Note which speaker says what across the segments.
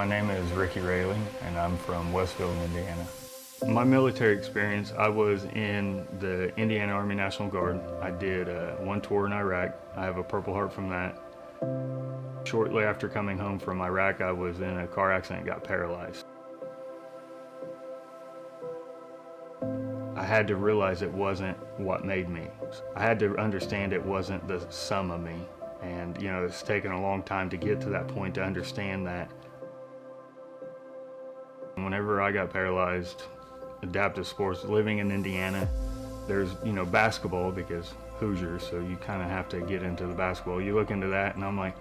Speaker 1: My name is Ricky Raley, and I'm from Westville, Indiana. My military experience, I was in the Indiana Army National Guard. I did one tour in Iraq. I have a Purple Heart from that. Shortly after coming home from Iraq, I was in a car accident and got paralyzed. I had to realize it wasn't what made me. I had to understand it wasn't the sum of me. And you know, it's taken a long time to get to that point to understand that. Whenever I got paralyzed, adaptive sports, living in Indiana, there's, you know, basketball because Hoosiers, so you kind of have to get into the basketball. You look into that and I'm like,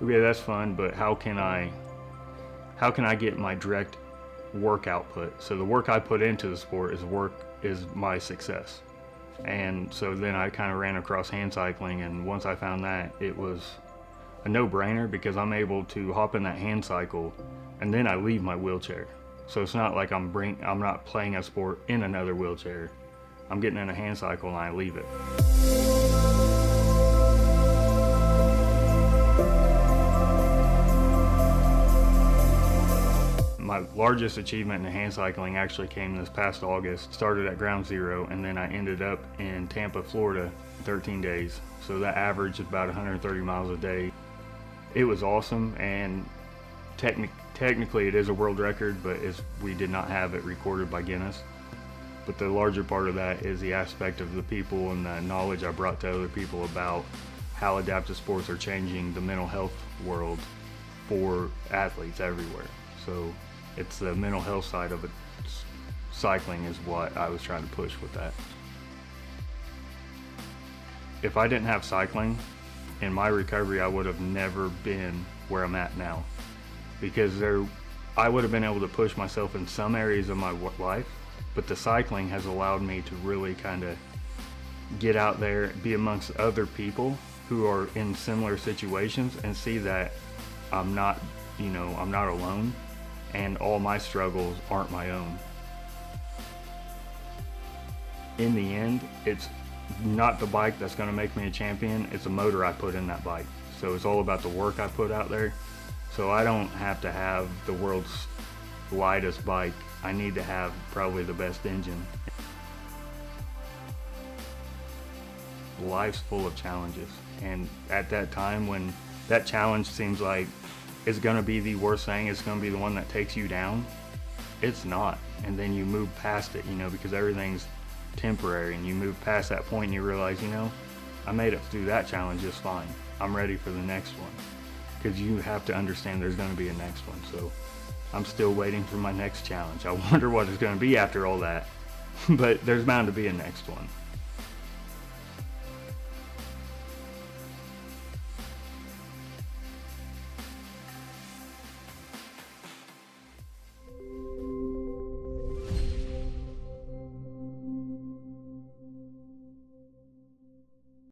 Speaker 1: okay, that's fun, but how can I get my direct work output? So the work I put into the sport is my success. And so then I kind of ran across hand cycling, and once I found that, it was a no-brainer because I'm able to hop in that hand cycle and then I leave my wheelchair. So it's not like I'm not playing a sport in another wheelchair. I'm getting in a hand cycle and I leave it. My largest achievement in hand cycling actually came this past August. Started at ground zero and then I ended up in Tampa, Florida, 13 days. So that averaged about 130 miles a day. It was awesome, and technically it is a world record, but we did not have it recorded by Guinness. But the larger part of that is the aspect of the people and the knowledge I brought to other people about how adaptive sports are changing the mental health world for athletes everywhere. So it's the mental health side of it. Cycling is what I was trying to push with that. If I didn't have cycling in my recovery, I would have never been where I'm at now, because I would have been able to push myself in some areas of my life, but the cycling has allowed me to really kind of get out there, be amongst other people who are in similar situations, and see that I'm not alone, and all my struggles aren't my own. In the end, it's not the bike that's going to make me a champion, it's the motor I put in that bike. So it's all about the work I put out there. So I don't have to have the world's lightest bike. I need to have probably the best engine. Life's full of challenges, and at that time when that challenge seems like it's going to be the worst thing, it's going to be the one that takes you down, it's not. And then you move past it, you know, because everything's temporary, and you move past that point and you realize, you know, I made it through that challenge just fine. I'm ready for the next one. Because you have to understand there's going to be a next one. So I'm still waiting for my next challenge. I wonder what it's going to be after all that, but there's bound to be a next one.